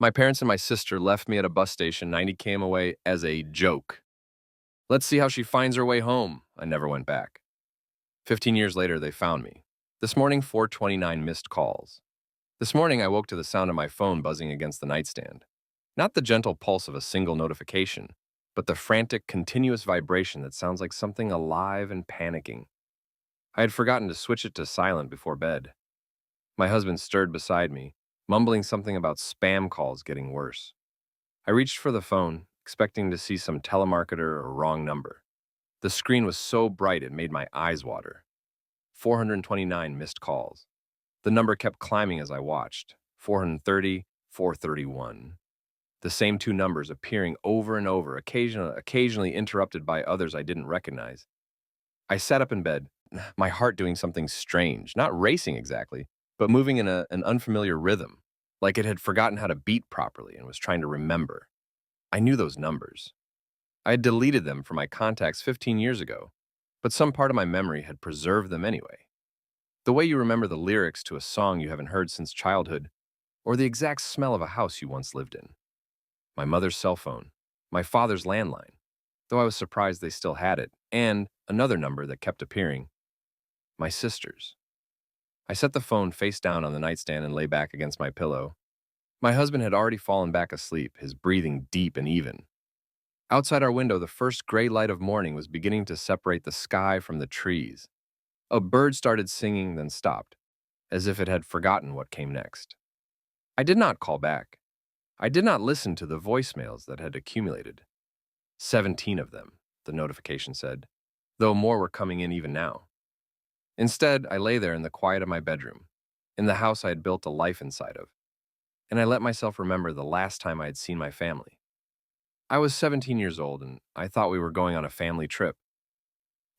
My parents and my sister left me at a bus station 90 km away as a joke. Let's see how she finds her way home. I never went back. 15 years later, they found me. This morning, 429 missed calls. This morning, I woke to the sound of my phone buzzing against the nightstand. Not the gentle pulse of a single notification, but the frantic, continuous vibration that sounds like something alive and panicking. I had forgotten to switch it to silent before bed. My husband stirred beside me, mumbling something about spam calls getting worse. I reached for the phone, expecting to see some telemarketer or wrong number. The screen was so bright it made my eyes water. 429 missed calls. The number kept climbing as I watched. 430, 431. The same two numbers appearing over and over, occasionally interrupted by others I didn't recognize. I sat up in bed, my heart doing something strange, not racing exactly, but moving in an unfamiliar rhythm, like it had forgotten how to beat properly and was trying to remember. I knew those numbers. I had deleted them from my contacts 15 years ago, but some part of my memory had preserved them anyway. The way you remember the lyrics to a song you haven't heard since childhood, or the exact smell of a house you once lived in. My mother's cell phone, my father's landline, though I was surprised they still had it, and another number that kept appearing, my sister's. I set the phone face down on the nightstand and lay back against my pillow. My husband had already fallen back asleep, his breathing deep and even. Outside our window, the first gray light of morning was beginning to separate the sky from the trees. A bird started singing, then stopped, as if it had forgotten what came next. I did not call back. I did not listen to the voicemails that had accumulated. 17 of them, the notification said, though more were coming in even now. Instead, I lay there in the quiet of my bedroom, in the house I had built a life inside of, and I let myself remember the last time I had seen my family. I was 17 years old, and I thought we were going on a family trip.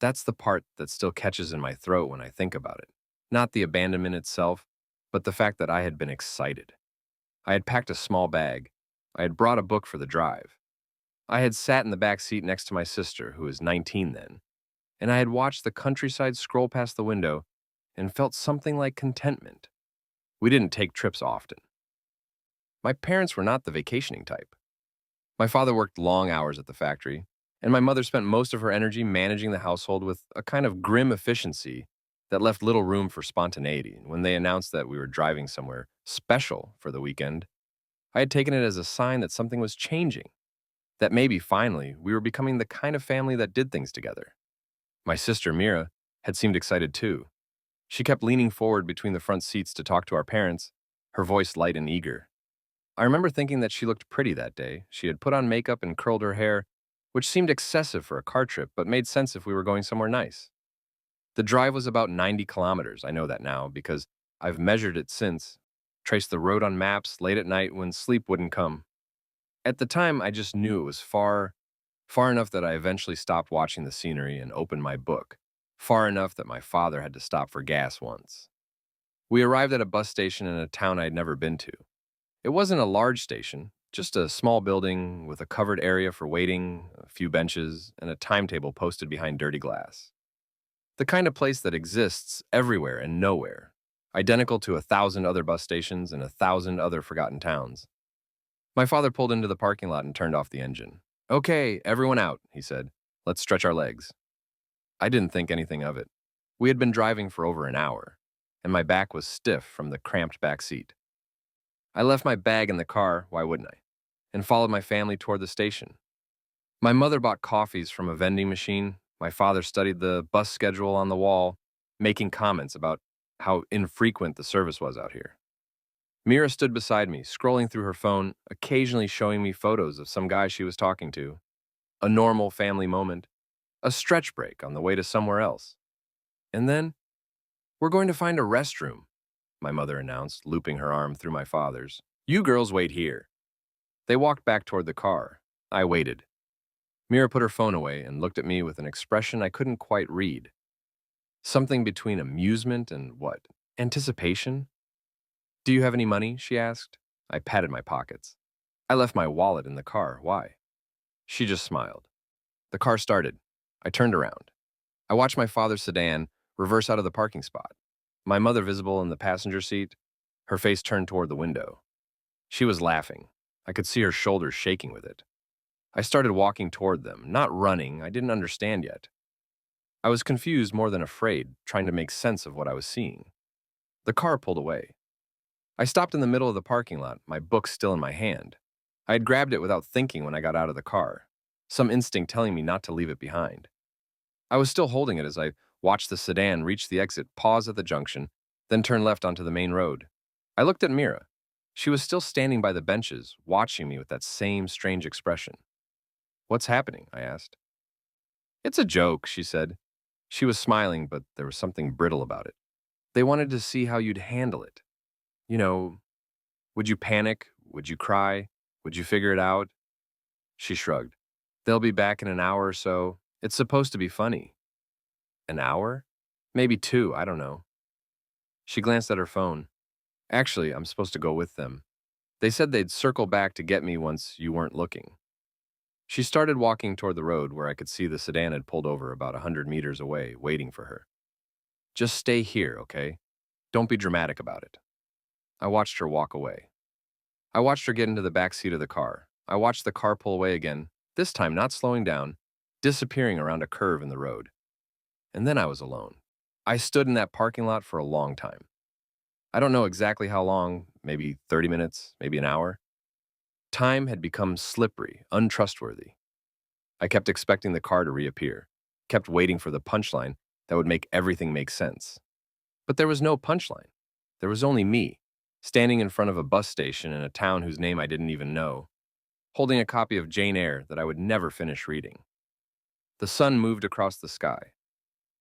That's the part that still catches in my throat when I think about it. Not the abandonment itself, but the fact that I had been excited. I had packed a small bag. I had brought a book for the drive. I had sat in the back seat next to my sister, who was 19 then, and I had watched the countryside scroll past the window and felt something like contentment. We didn't take trips often. My parents were not the vacationing type. My father worked long hours at the factory, and my mother spent most of her energy managing the household with a kind of grim efficiency that left little room for spontaneity. When they announced that we were driving somewhere special for the weekend, I had taken it as a sign that something was changing, that maybe finally we were becoming the kind of family that did things together. My sister, Mira, had seemed excited too. She kept leaning forward between the front seats to talk to our parents, her voice light and eager. I remember thinking that she looked pretty that day. She had put on makeup and curled her hair, which seemed excessive for a car trip, but made sense if we were going somewhere nice. The drive was about 90 kilometers, I know that now, because I've measured it since, traced the road on maps late at night when sleep wouldn't come. At the time, I just knew it was far enough that I eventually stopped watching the scenery and opened my book, far enough that my father had to stop for gas once. We arrived at a bus station in a town I had never been to. It wasn't a large station, just a small building with a covered area for waiting, a few benches, and a timetable posted behind dirty glass. The kind of place that exists everywhere and nowhere, identical to 1,000 other bus stations and 1,000 other forgotten towns. My father pulled into the parking lot and turned off the engine. "Okay, everyone out," he said. "Let's stretch our legs." I didn't think anything of it. We had been driving for over an hour, and my back was stiff from the cramped back seat. I left my bag in the car, why wouldn't I, and followed my family toward the station. My mother bought coffees from a vending machine. My father studied the bus schedule on the wall, making comments about how infrequent the service was out here. Mira stood beside me, scrolling through her phone, occasionally showing me photos of some guy she was talking to. A normal family moment, a stretch break on the way to somewhere else. And then, "We're going to find a restroom," my mother announced, looping her arm through my father's. "You girls wait here." They walked back toward the car. I waited. Mira put her phone away and looked at me with an expression I couldn't quite read. Something between amusement and what? Anticipation? "Do you have any money?" she asked. I patted my pockets. "I left my wallet in the car. Why?" She just smiled. The car started. I turned around. I watched my father's sedan reverse out of the parking spot, my mother visible in the passenger seat, her face turned toward the window. She was laughing. I could see her shoulders shaking with it. I started walking toward them, not running. I didn't understand yet. I was confused more than afraid, trying to make sense of what I was seeing. The car pulled away. I stopped in the middle of the parking lot, my book still in my hand. I had grabbed it without thinking when I got out of the car, some instinct telling me not to leave it behind. I was still holding it as I watched the sedan reach the exit, pause at the junction, then turn left onto the main road. I looked at Mira. She was still standing by the benches, watching me with that same strange expression. "What's happening?" I asked. "It's a joke," she said. She was smiling, but there was something brittle about it. "They wanted to see how you'd handle it. You know, would you panic? Would you cry? Would you figure it out?" She shrugged. "They'll be back in an hour or so. It's supposed to be funny." "An hour? Maybe two, I don't know." She glanced at her phone. "Actually, I'm supposed to go with them. They said they'd circle back to get me once you weren't looking." She started walking toward the road where I could see the sedan had pulled over about 100 meters away, waiting for her. "Just stay here, okay? Don't be dramatic about it." I watched her walk away. I watched her get into the back seat of the car. I watched the car pull away again, this time not slowing down, disappearing around a curve in the road. And then I was alone. I stood in that parking lot for a long time. I don't know exactly how long, maybe 30 minutes, maybe an hour. Time had become slippery, untrustworthy. I kept expecting the car to reappear, kept waiting for the punchline that would make everything make sense. But there was no punchline. There was only me, standing in front of a bus station in a town whose name I didn't even know, holding a copy of Jane Eyre that I would never finish reading. The sun moved across the sky.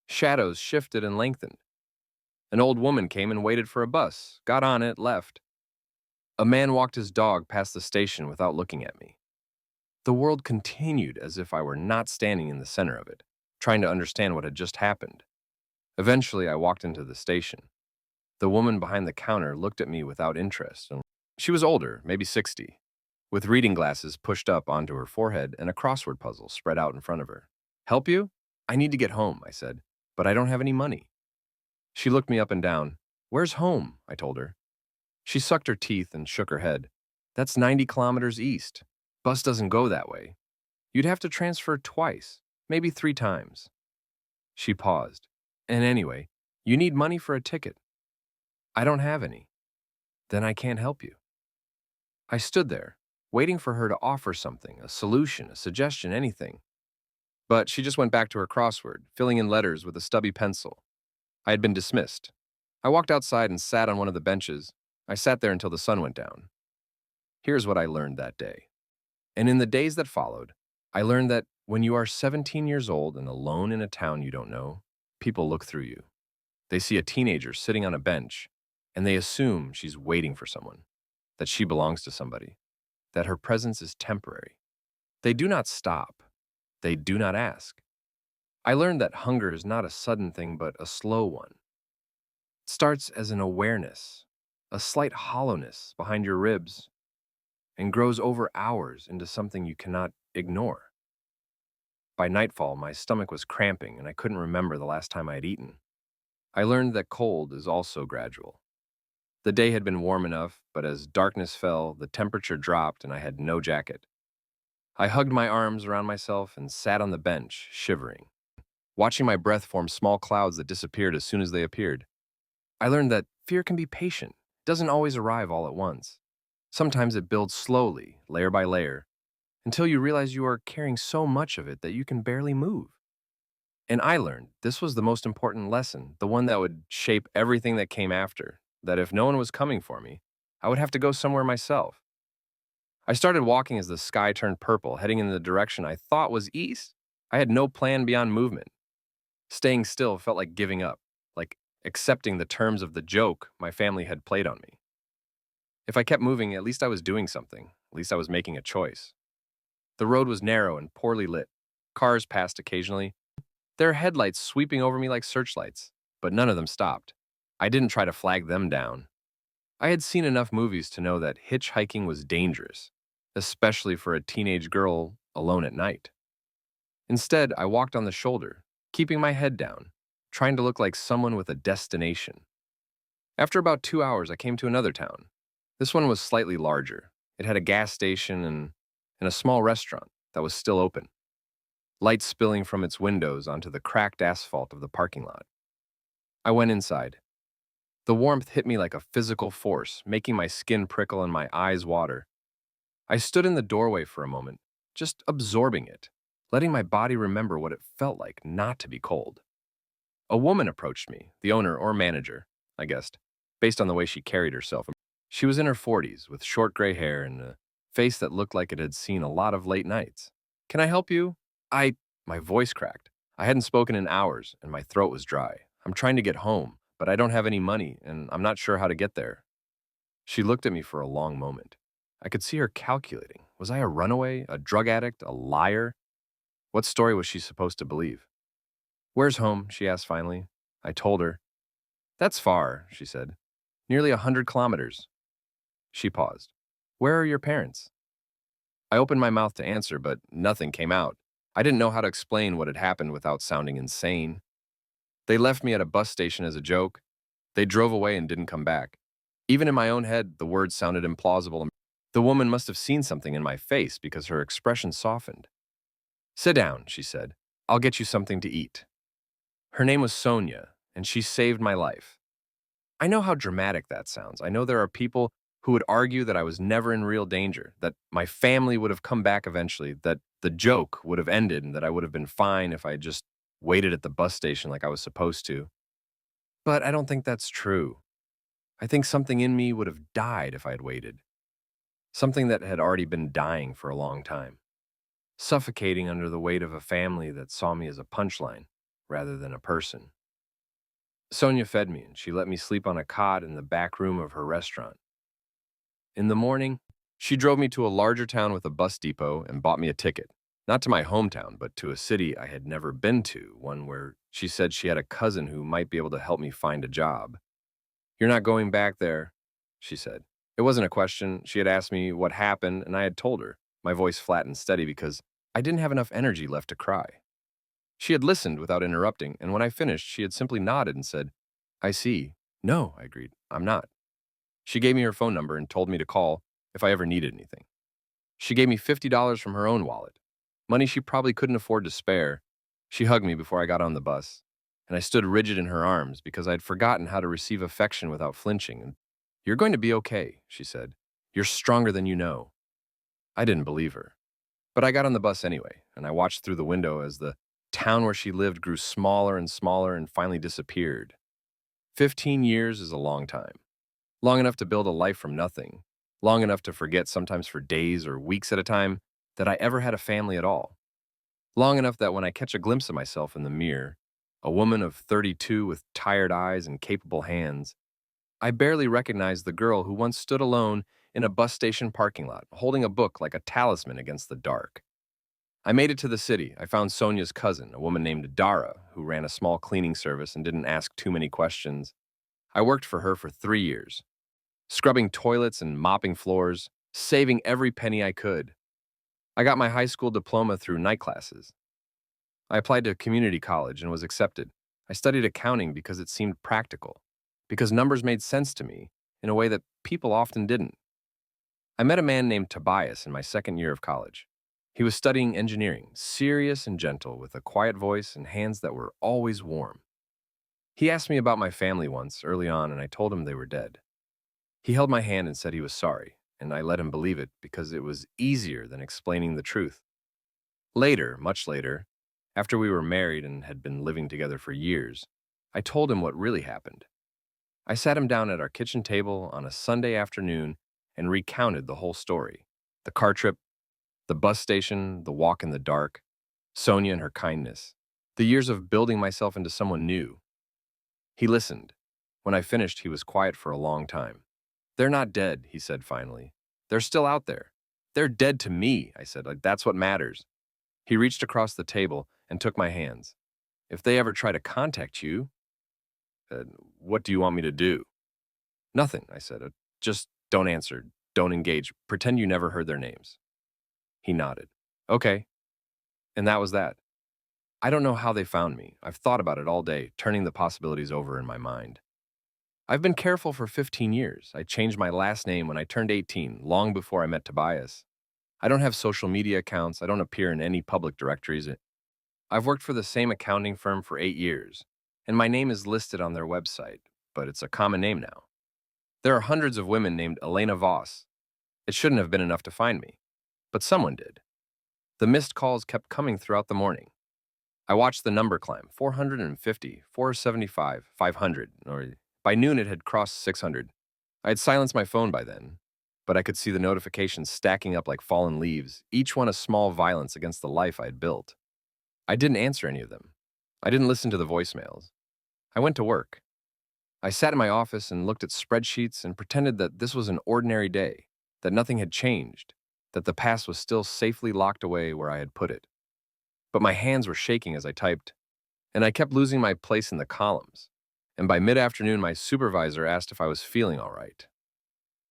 Shadows shifted and lengthened. An old woman came and waited for a bus, got on it, left. A man walked his dog past the station without looking at me. The world continued as if I were not standing in the center of it, trying to understand what had just happened. Eventually, I walked into the station. The woman behind the counter looked at me without interest. She was older, maybe 60, with reading glasses pushed up onto her forehead and a crossword puzzle spread out in front of her. "Help you? I need to get home," I said, "but I don't have any money." She looked me up and down. "Where's home?" I told her. She sucked her teeth and shook her head. "That's 90 kilometers east. Bus doesn't go that way. You'd have to transfer twice, maybe 3 times." She paused. "And anyway, you need money for a ticket." "I don't have any." "Then I can't help you." I stood there, waiting for her to offer something, a solution, a suggestion, anything. But she just went back to her crossword, filling in letters with a stubby pencil. I had been dismissed. I walked outside and sat on one of the benches. I sat there until the sun went down. Here's what I learned that day. And in the days that followed, I learned that when you are 17 years old and alone in a town you don't know, people look through you. They see a teenager sitting on a bench, and they assume she's waiting for someone, that she belongs to somebody, that her presence is temporary. They do not stop. They do not ask. I learned that hunger is not a sudden thing, but a slow one. It starts as an awareness, a slight hollowness behind your ribs, and grows over hours into something you cannot ignore. By nightfall, my stomach was cramping, and I couldn't remember the last time I had eaten. I learned that cold is also gradual. The day had been warm enough, but as darkness fell, the temperature dropped and I had no jacket. I hugged my arms around myself and sat on the bench, shivering, watching my breath form small clouds that disappeared as soon as they appeared. I learned that fear can be patient, doesn't always arrive all at once. Sometimes it builds slowly, layer by layer, until you realize you are carrying so much of it that you can barely move. And I learned this was the most important lesson, the one that would shape everything that came after, that if no one was coming for me, I would have to go somewhere myself. I started walking as the sky turned purple, heading in the direction I thought was east. I had no plan beyond movement. Staying still felt like giving up, like accepting the terms of the joke my family had played on me. If I kept moving, at least I was doing something. At least I was making a choice. The road was narrow and poorly lit. Cars passed occasionally, their headlights sweeping over me like searchlights, but none of them stopped. I didn't try to flag them down. I had seen enough movies to know that hitchhiking was dangerous, especially for a teenage girl alone at night. Instead, I walked on the shoulder, keeping my head down, trying to look like someone with a destination. After about 2 hours, I came to another town. This one was slightly larger. It had a gas station and a small restaurant that was still open, light spilling from its windows onto the cracked asphalt of the parking lot. I went inside. The warmth hit me like a physical force, making my skin prickle and my eyes water. I stood in the doorway for a moment, just absorbing it, letting my body remember what it felt like not to be cold. A woman approached me, the owner or manager, I guessed, based on the way she carried herself. She was in her 40s, with short gray hair and a face that looked like it had seen a lot of late nights. "Can I help you?" My voice cracked. I hadn't spoken in hours, and my throat was dry. "I'm trying to get home, but I don't have any money, and I'm not sure how to get there." She looked at me for a long moment. I could see her calculating. Was I a runaway, a drug addict, a liar? What story was she supposed to believe? "Where's home?" she asked finally. I told her. "That's far," she said. "Nearly 100 kilometers." She paused. "Where are your parents?" I opened my mouth to answer, but nothing came out. I didn't know how to explain what had happened without sounding insane. They left me at a bus station as a joke. They drove away and didn't come back. Even in my own head, the words sounded implausible. The woman must have seen something in my face because her expression softened. "Sit down," she said. "I'll get you something to eat." Her name was Sonia, and she saved my life. I know how dramatic that sounds. I know there are people who would argue that I was never in real danger, that my family would have come back eventually, that the joke would have ended, and that I would have been fine if I had just waited at the bus station like I was supposed to. But I don't think that's true. I think something in me would have died if I had waited. Something that had already been dying for a long time, suffocating under the weight of a family that saw me as a punchline rather than a person. Sonia fed me, and she let me sleep on a cot in the back room of her restaurant. In the morning, she drove me to a larger town with a bus depot and bought me a ticket. Not to my hometown, but to a city I had never been to, one where she said she had a cousin who might be able to help me find a job. "You're not going back there," she said. It wasn't a question. She had asked me what happened, and I had told her, my voice flat and steady because I didn't have enough energy left to cry. She had listened without interrupting, and when I finished, she had simply nodded and said, "I see." "No," I agreed. "I'm not." She gave me her phone number and told me to call if I ever needed anything. She gave me $50 from her own wallet, money she probably couldn't afford to spare. She hugged me before I got on the bus, and I stood rigid in her arms because I had forgotten how to receive affection without flinching. And "You're going to be okay," she said. "You're stronger than you know." I didn't believe her. But I got on the bus anyway, and I watched through the window as the town where she lived grew smaller and smaller and finally disappeared. 15 years is a long time. Long enough to build a life from nothing. Long enough to forget, sometimes for days or weeks at a time, that I ever had a family at all. Long enough that when I catch a glimpse of myself in the mirror, a woman of 32 with tired eyes and capable hands, I barely recognize the girl who once stood alone in a bus station parking lot, holding a book like a talisman against the dark. I made it to the city. I found Sonia's cousin, a woman named Dara, who ran a small cleaning service and didn't ask too many questions. I worked for her for 3 years, scrubbing toilets and mopping floors, saving every penny I could. I got my high school diploma through night classes. I applied to community college and was accepted. I studied accounting because it seemed practical, because numbers made sense to me in a way that people often didn't. I met a man named Tobias in my second year of college. He was studying engineering, serious and gentle, with a quiet voice and hands that were always warm. He asked me about my family once, early on, and I told him they were dead. He held my hand and said he was sorry, and I let him believe it because it was easier than explaining the truth. Later, much later, after we were married and had been living together for years, I told him what really happened. I sat him down at our kitchen table on a Sunday afternoon and recounted the whole story: the car trip, the bus station, the walk in the dark, Sonia and her kindness, the years of building myself into someone new. He listened. When I finished, he was quiet for a long time. "They're not dead," he said finally. "They're still out there. They're dead to me," I said. "Like, that's what matters." He reached across the table and took my hands. "If they ever try to contact you, uh, what do you want me to do?" "Nothing," I said. Just don't answer. Don't engage. Pretend you never heard their names." He nodded. "Okay." And that was that. I don't know how they found me. I've thought about it all day, turning the possibilities over in my mind. I've been careful for 15 years. I changed my last name when I turned 18, long before I met Tobias. I don't have social media accounts. I don't appear in any public directories. I've worked for the same accounting firm for 8 years, and my name is listed on their website, but it's a common name now. There are hundreds of women named Elena Voss. It shouldn't have been enough to find me, but someone did. The missed calls kept coming throughout the morning. I watched the number climb 450, 475, 500, or by noon it had crossed 600. I had silenced my phone by then, but I could see the notifications stacking up like fallen leaves, each one a small violence against the life I had built. I didn't answer any of them. I didn't listen to the voicemails. I went to work. I sat in my office and looked at spreadsheets and pretended that this was an ordinary day, that nothing had changed, that the past was still safely locked away where I had put it. But my hands were shaking as I typed, and I kept losing my place in the columns. And by mid-afternoon, my supervisor asked if I was feeling all right.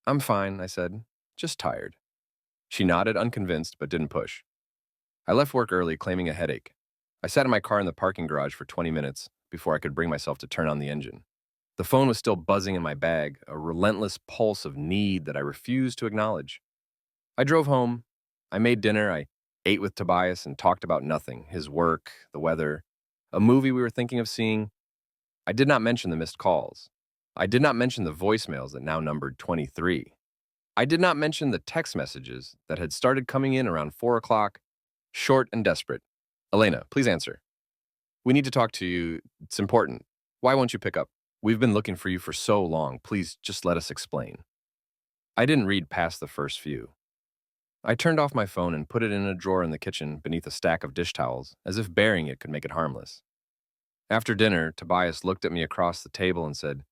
"I'm fine," I said, "just tired." She nodded, unconvinced, but didn't push. I left work early, claiming a headache. I sat in my car in the parking garage for 20 minutes before I could bring myself to turn on the engine. The phone was still buzzing in my bag, a relentless pulse of need that I refused to acknowledge. I drove home. I made dinner. I ate with Tobias and talked about nothing, his work, the weather, a movie we were thinking of seeing. I did not mention the missed calls. I did not mention the voicemails that now numbered 23. I did not mention the text messages that had started coming in around 4 o'clock, short and desperate. "Elena, please answer. We need to talk to you. It's important. Why won't you pick up? We've been looking for you for so long. Please just let us explain." I didn't read past the first few. I turned off my phone and put it in a drawer in the kitchen beneath a stack of dish towels, as if burying it could make it harmless. After dinner, Tobias looked at me across the table and said,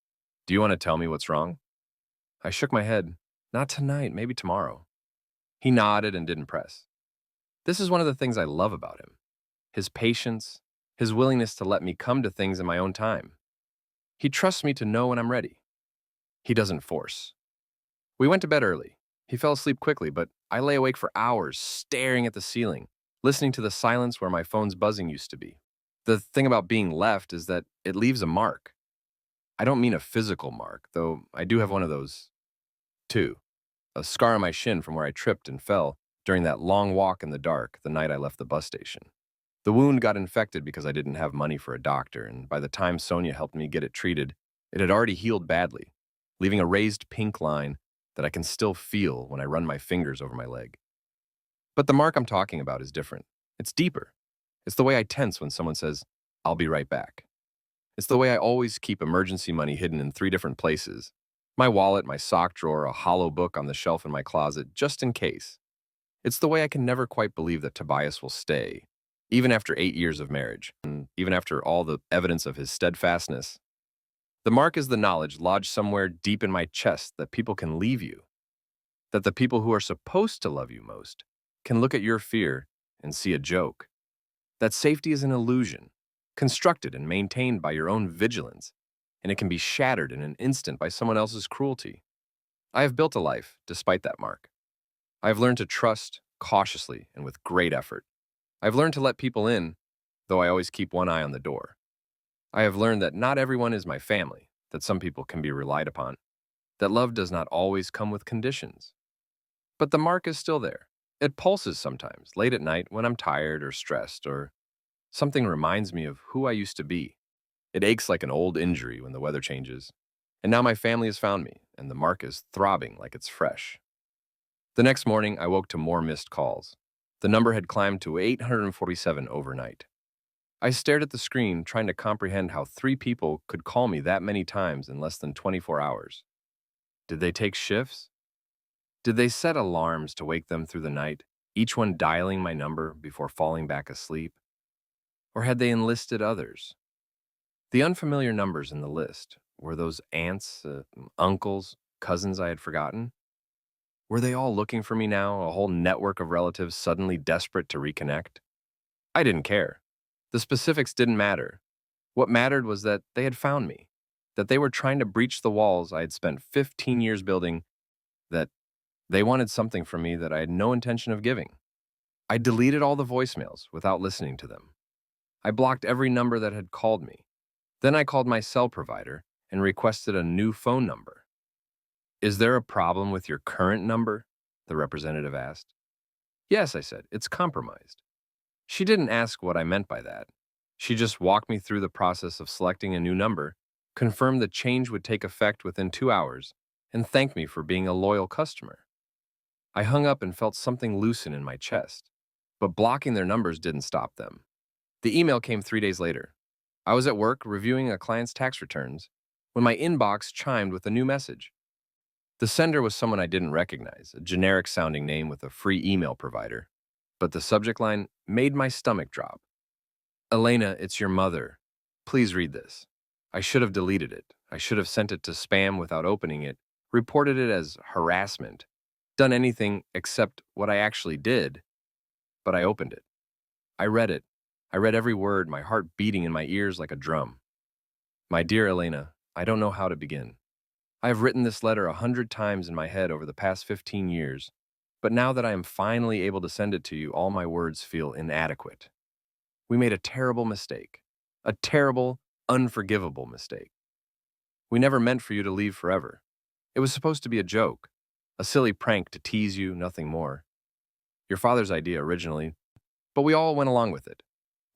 "Do you want to tell me what's wrong?" I shook my head. "Not tonight, maybe tomorrow." He nodded and didn't press. This is one of the things I love about him. His patience, his willingness to let me come to things in my own time. He trusts me to know when I'm ready. He doesn't force. We went to bed early. He fell asleep quickly, but I lay awake for hours, staring at the ceiling, listening to the silence where my phone's buzzing used to be. The thing about being left is that it leaves a mark. I don't mean a physical mark, though I do have one of those, too. A scar on my shin from where I tripped and fell during that long walk in the dark the night I left the bus station. The wound got infected because I didn't have money for a doctor, and by the time Sonia helped me get it treated, it had already healed badly, leaving a raised pink line that I can still feel when I run my fingers over my leg. But the mark I'm talking about is different. It's deeper. It's the way I tense when someone says, "I'll be right back." It's the way I always keep emergency money hidden in 3 different places: my wallet, my sock drawer, a hollow book on the shelf in my closet, just in case. It's the way I can never quite believe that Tobias will stay, even after 8 years of marriage, and even after all the evidence of his steadfastness. The mark is the knowledge lodged somewhere deep in my chest that people can leave you, that the people who are supposed to love you most can look at your fear and see a joke, that safety is an illusion, constructed and maintained by your own vigilance, and it can be shattered in an instant by someone else's cruelty. I have built a life despite that mark. I have learned to trust cautiously and with great effort. I've learned to let people in, though I always keep one eye on the door. I have learned that not everyone is my family, that some people can be relied upon, that love does not always come with conditions. But the mark is still there. It pulses sometimes, late at night when I'm tired or stressed, or something reminds me of who I used to be. It aches like an old injury when the weather changes. And now my family has found me, and the mark is throbbing like it's fresh. The next morning, I woke to more missed calls. The number had climbed to 847 overnight. I stared at the screen, trying to comprehend how 3 people could call me that many times in less than 24 hours. Did they take shifts? Did they set alarms to wake them through the night, each one dialing my number before falling back asleep? Or had they enlisted others? The unfamiliar numbers in the list, were those aunts, uncles, cousins I had forgotten? Were they all looking for me now, a whole network of relatives suddenly desperate to reconnect? I didn't care. The specifics didn't matter. What mattered was that they had found me, that they were trying to breach the walls I had spent 15 years building, that they wanted something from me that I had no intention of giving. I deleted all the voicemails without listening to them. I blocked every number that had called me. Then I called my cell provider and requested a new phone number. Is there a problem with your current number? The representative asked. Yes, I said, it's compromised. She didn't ask what I meant by that. She just walked me through the process of selecting a new number, confirmed the change would take effect within 2 hours, and thanked me for being a loyal customer. I hung up and felt something loosen in my chest, but blocking their numbers didn't stop them. The email came 3 days later. I was at work reviewing a client's tax returns when my inbox chimed with a new message. The sender was someone I didn't recognize, a generic-sounding name with a free email provider. But the subject line made my stomach drop. Elena, it's your mother. Please read this. I should have deleted it. I should have sent it to spam without opening it, reported it as harassment, done anything except what I actually did. But I opened it. I read it. I read every word, my heart beating in my ears like a drum. My dear Elena, I don't know how to begin. I have written this letter 100 times in my head over the past 15 years, but now that I am finally able to send it to you, all my words feel inadequate. We made a terrible mistake. A terrible, unforgivable mistake. We never meant for you to leave forever. It was supposed to be a joke, a silly prank to tease you, nothing more. Your father's idea originally, but we all went along with it.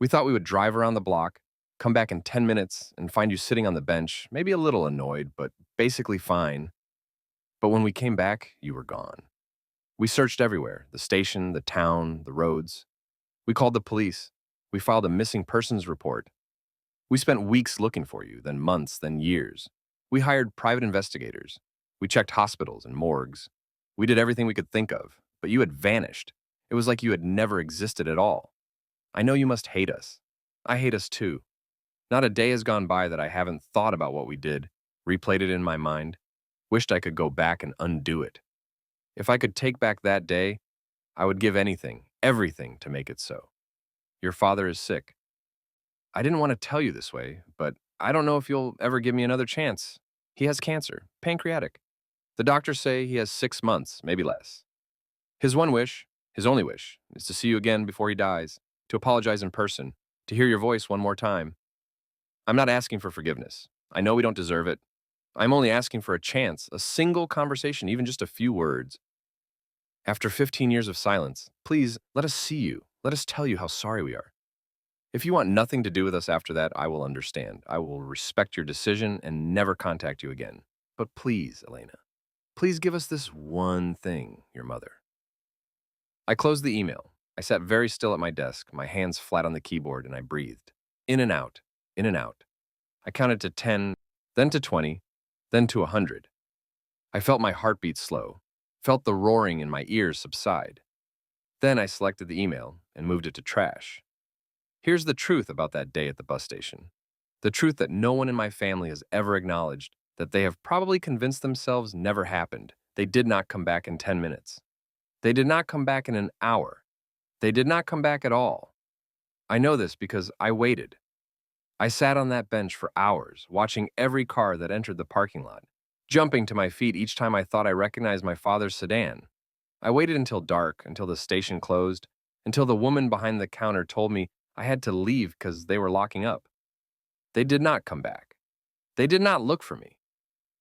We thought we would drive around the block, come back in 10 minutes, and find you sitting on the bench, maybe a little annoyed, but basically fine. But when we came back, you were gone. We searched everywhere, the station, the town, the roads. We called the police. We filed a missing persons report. We spent weeks looking for you, then months, then years. We hired private investigators. We checked hospitals and morgues. We did everything we could think of, but you had vanished. It was like you had never existed at all. I know you must hate us. I hate us too. Not a day has gone by that I haven't thought about what we did, replayed it in my mind, wished I could go back and undo it. If I could take back that day, I would give anything, everything to make it so. Your father is sick. I didn't want to tell you this way, but I don't know if you'll ever give me another chance. He has cancer, pancreatic. The doctors say he has 6 months, maybe less. His one wish, his only wish, is to see you again before he dies, to apologize in person, to hear your voice one more time. I'm not asking for forgiveness. I know we don't deserve it. I'm only asking for a chance, a single conversation, even just a few words. After 15 years of silence, please let us see you. Let us tell you how sorry we are. If you want nothing to do with us after that, I will understand. I will respect your decision and never contact you again. But please, Elena, please give us this one thing, your mother. I closed the email. I sat very still at my desk, my hands flat on the keyboard, and I breathed. In and out, in and out. I counted to 10, then to 20, then to 100. I felt my heartbeat slow, felt the roaring in my ears subside. Then I selected the email and moved it to trash. Here's the truth about that day at the bus station. The truth that no one in my family has ever acknowledged, that they have probably convinced themselves never happened. They did not come back in 10 minutes. They did not come back in an hour. They did not come back at all. I know this because I waited. I sat on that bench for hours, watching every car that entered the parking lot, jumping to my feet each time I thought I recognized my father's sedan. I waited until dark, until the station closed, until the woman behind the counter told me I had to leave because they were locking up. They did not come back. They did not look for me.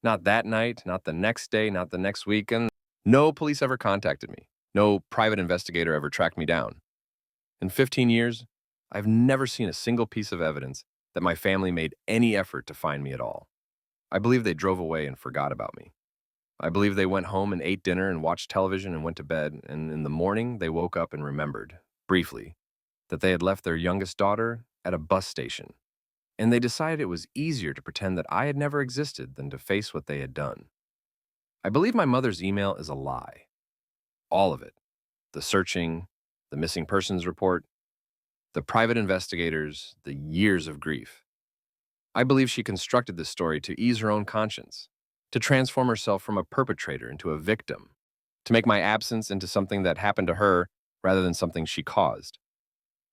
Not that night, not the next day, not the next weekend. No police ever contacted me. No private investigator ever tracked me down. In 15 years, I've never seen a single piece of evidence that my family made any effort to find me at all. I believe they drove away and forgot about me. I believe they went home and ate dinner and watched television and went to bed, and in the morning they woke up and remembered, briefly, that they had left their youngest daughter at a bus station, and they decided it was easier to pretend that I had never existed than to face what they had done. I believe my mother's email is a lie. All of it. The searching, the missing persons report, the private investigators, the years of grief. I believe she constructed this story to ease her own conscience, to transform herself from a perpetrator into a victim, to make my absence into something that happened to her rather than something she caused.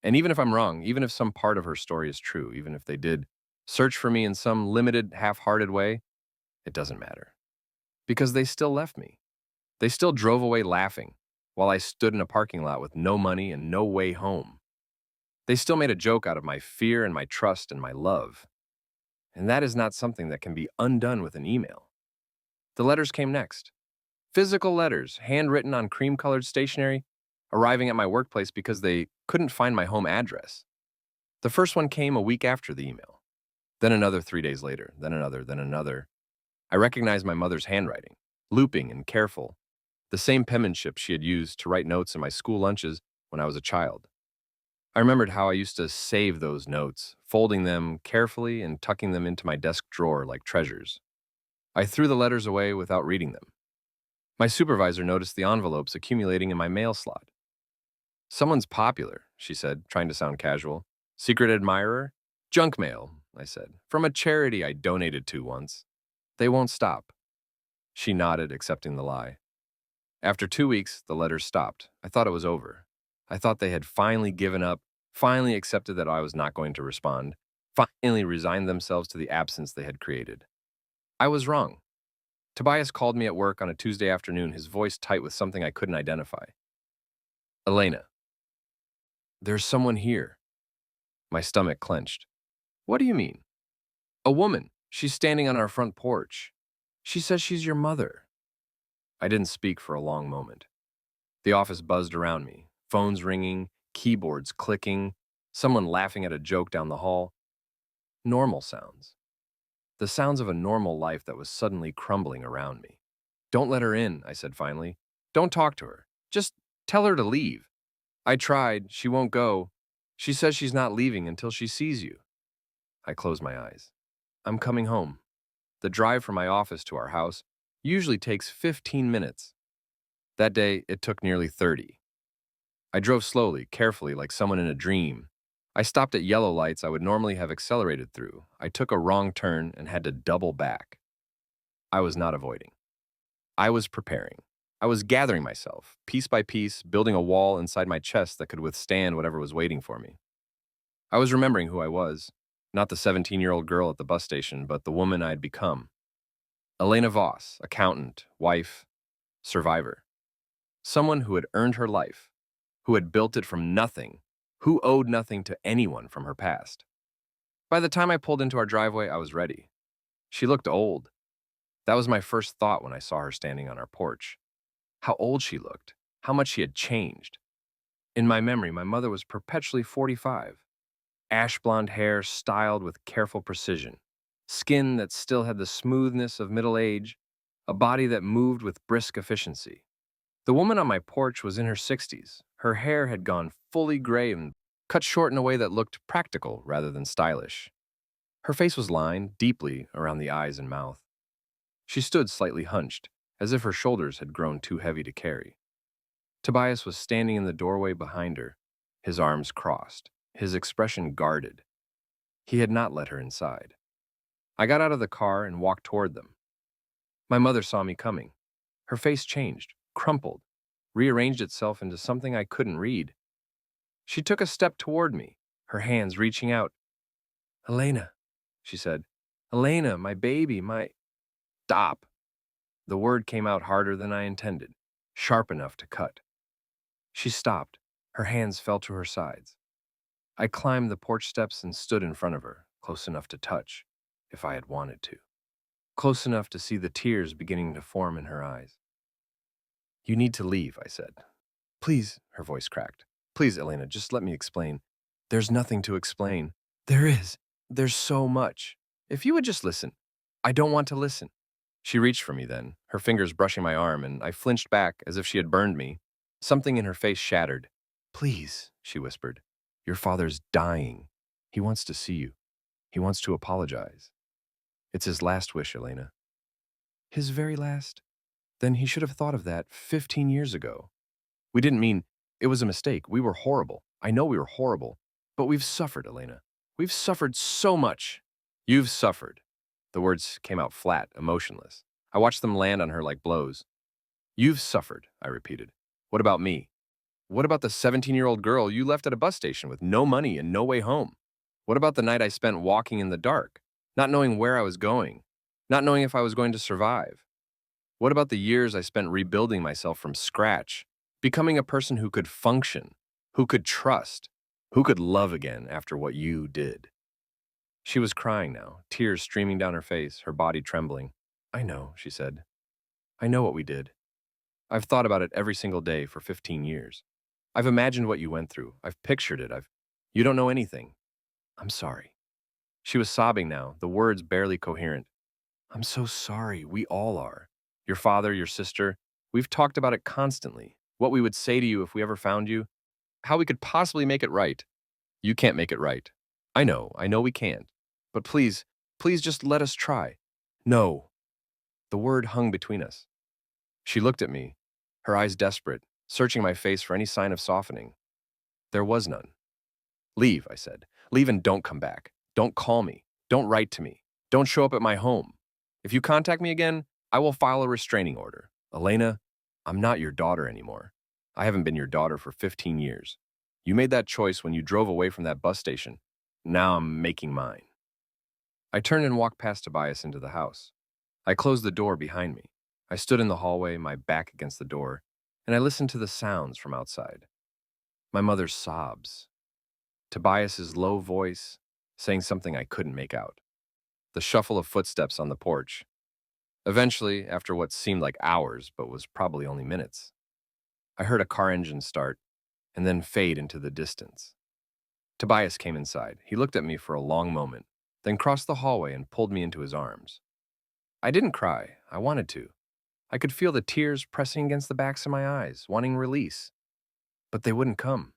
And even if I'm wrong, even if some part of her story is true, even if they did search for me in some limited, half-hearted way, it doesn't matter. Because they still left me. They still drove away laughing while I stood in a parking lot with no money and no way home. They still made a joke out of my fear and my trust and my love. and that is not something that can be undone with an email. The letters came next. Physical letters, handwritten on cream-colored stationery, arriving at my workplace because they couldn't find my home address. The first one came a week after the email. Then another 3 days later, then another, then another. I recognized my mother's handwriting, looping and careful, the same penmanship she had used to write notes in my school lunches when I was a child. I remembered how I used to save those notes, folding them carefully and tucking them into my desk drawer like treasures. I threw the letters away without reading them. My supervisor noticed the envelopes accumulating in my mail slot. "Someone's popular," she said, trying to sound casual. "Secret admirer?" "Junk mail," I said, "from a charity I donated to once. They won't stop." She nodded, accepting the lie. After 2 weeks, the letters stopped. I thought it was over. I thought they had finally given up, finally accepted that I was not going to respond, finally resigned themselves to the absence they had created. I was wrong. Tobias called me at work on a Tuesday afternoon, his voice tight with something I couldn't identify. "Elena, there's someone here." My stomach clenched. "What do you mean?" "A woman. She's standing on our front porch. She says she's your mother." I didn't speak for a long moment. The office buzzed around me, phones ringing, keyboards clicking, someone laughing at a joke down the hall. Normal sounds. The sounds of a normal life that was suddenly crumbling around me. "Don't let her in," I said finally. "Don't talk to her. Just tell her to leave." "I tried. She won't go. She says she's not leaving until she sees you." I closed my eyes. "I'm coming home." The drive from my office to our house usually takes 15 minutes. That day, it took nearly 30. I drove slowly, carefully, like someone in a dream. I stopped at yellow lights I would normally have accelerated through. I took a wrong turn and had to double back. I was not avoiding. I was preparing. I was gathering myself, piece by piece, building a wall inside my chest that could withstand whatever was waiting for me. I was remembering who I was, not the 17-year-old girl at the bus station, but the woman I had become. Elena Voss, accountant, wife, survivor. Someone who had earned her life, who had built it from nothing, who owed nothing to anyone from her past. By the time I pulled into our driveway, I was ready. She looked old. That was my first thought when I saw her standing on our porch. How old she looked, how much she had changed. In my memory, my mother was perpetually 45. Ash blonde hair styled with careful precision, skin that still had the smoothness of middle age, a body that moved with brisk efficiency. The woman on my porch was in her 60s. Her hair had gone fully gray and cut short in a way that looked practical rather than stylish. Her face was lined deeply around the eyes and mouth. She stood slightly hunched, as if her shoulders had grown too heavy to carry. Tobias was standing in the doorway behind her, his arms crossed, his expression guarded. He had not let her inside. I got out of the car and walked toward them. My mother saw me coming. Her face changed, crumpled, rearranged itself into something I couldn't read. She took a step toward me, her hands reaching out. "Elena," she said. "Elena, my baby, my—" "Stop." The word came out harder than I intended, sharp enough to cut. She stopped. Her hands fell to her sides. I climbed the porch steps and stood in front of her, close enough to touch, if I had wanted to. Close enough to see the tears beginning to form in her eyes. "You need to leave," I said. "Please," her voice cracked. "Please, Elena, just let me explain." "There's nothing to explain." "There is. There's so much. If you would just listen." "I don't want to listen." She reached for me then, her fingers brushing my arm, and I flinched back as if she had burned me. Something in her face shattered. "Please," she whispered. "Your father's dying. He wants to see you. He wants to apologize. It's his last wish, Elena." "His very last?" Then he should have thought of that 15 years ago. "We didn't mean— It was a mistake. We were horrible. I know we were horrible. But we've suffered, Elena. We've suffered so much." "You've suffered." The words came out flat, emotionless. I watched them land on her like blows. "You've suffered," I repeated. "What about me? What about the 17-year-old girl you left at a bus station with no money and no way home? What about the night I spent walking in the dark, not knowing where I was going, not knowing if I was going to survive? What about the years I spent rebuilding myself from scratch, becoming a person who could function, who could trust, who could love again after what you did?" She was crying now, tears streaming down her face, her body trembling. I know, she said. I know what we did. I've thought about it every single day for 15 years. I've imagined what you went through. I've pictured it. You don't know anything. I'm sorry. She was sobbing now, the words barely coherent. I'm so sorry. We all are. Your father, your sister. We've talked about it constantly. What we would say to you if we ever found you. How we could possibly make it right. You can't make it right. I know we can't. But please just let us try. No. The word hung between us. She looked at me, her eyes desperate, searching my face for any sign of softening. There was none. Leave, I said. Leave and don't come back. Don't call me. Don't write to me. Don't show up at my home. If you contact me again, I will file a restraining order. Elena, I'm not your daughter anymore. I haven't been your daughter for 15 years. You made that choice when you drove away from that bus station. Now I'm making mine. I turned and walked past Tobias into the house. I closed the door behind me. I stood in the hallway, my back against the door, and I listened to the sounds from outside. My mother's sobs. Tobias's low voice saying something I couldn't make out. The shuffle of footsteps on the porch. Eventually, after what seemed like hours but was probably only minutes, I heard a car engine start and then fade into the distance. Tobias came inside. He looked at me for a long moment, then crossed the hallway and pulled me into his arms. I didn't cry. I wanted to. I could feel the tears pressing against the backs of my eyes, wanting release. But they wouldn't come.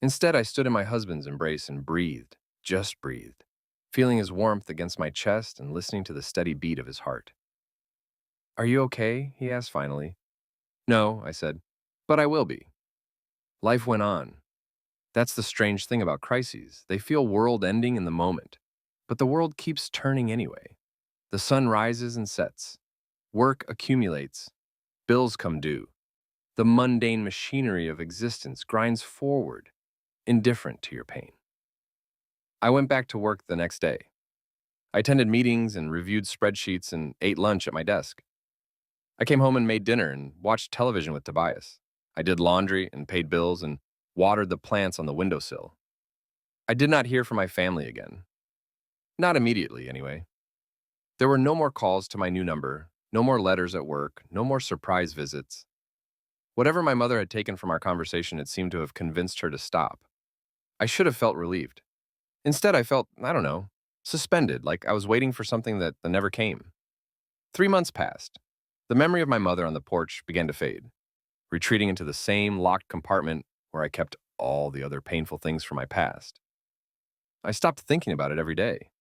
Instead, I stood in my husband's embrace and breathed, just breathed, feeling his warmth against my chest and listening to the steady beat of his heart. Are you okay? He asked finally. No, I said, but I will be. Life went on. That's the strange thing about crises. They feel world-ending in the moment, but the world keeps turning anyway. The sun rises and sets. Work accumulates. Bills come due. The mundane machinery of existence grinds forward, indifferent to your pain. I went back to work the next day. I attended meetings and reviewed spreadsheets and ate lunch at my desk. I came home and made dinner and watched television with Tobias. I did laundry and paid bills and watered the plants on the windowsill. I did not hear from my family again. Not immediately, anyway. There were no more calls to my new number, no more letters at work, no more surprise visits. Whatever my mother had taken from our conversation, it seemed to have convinced her to stop. I should have felt relieved. Instead, I felt, I don't know, suspended, like I was waiting for something that never came. 3 months passed. The memory of my mother on the porch began to fade, retreating into the same locked compartment where I kept all the other painful things from my past. I stopped thinking about it every day.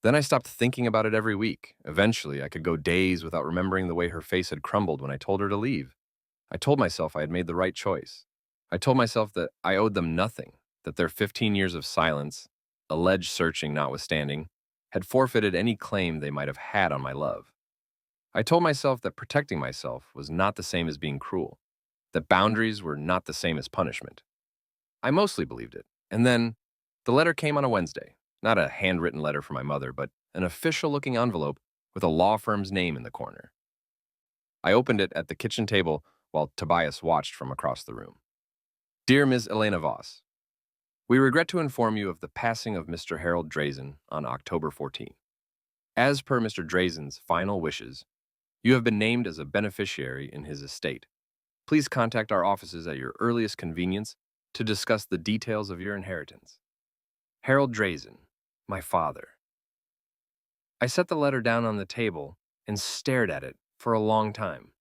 Then I stopped thinking about it every week. Eventually, I could go days without remembering the way her face had crumbled when I told her to leave. I told myself I had made the right choice. I told myself that I owed them nothing, that their 15 years of silence, alleged searching notwithstanding, had forfeited any claim they might have had on my love. I told myself that protecting myself was not the same as being cruel, that boundaries were not the same as punishment. I mostly believed it. And then the letter came on a Wednesday. Not a handwritten letter from my mother, but an official-looking envelope with a law firm's name in the corner. I opened it at the kitchen table while Tobias watched from across the room. Dear Ms. Elena Voss, we regret to inform you of the passing of Mr. Harold Drazen on October 14. As per Mr. Drazen's final wishes, you have been named as a beneficiary in his estate. Please contact our offices at your earliest convenience to discuss the details of your inheritance. Harold Drazen, my father. I set the letter down on the table and stared at it for a long time.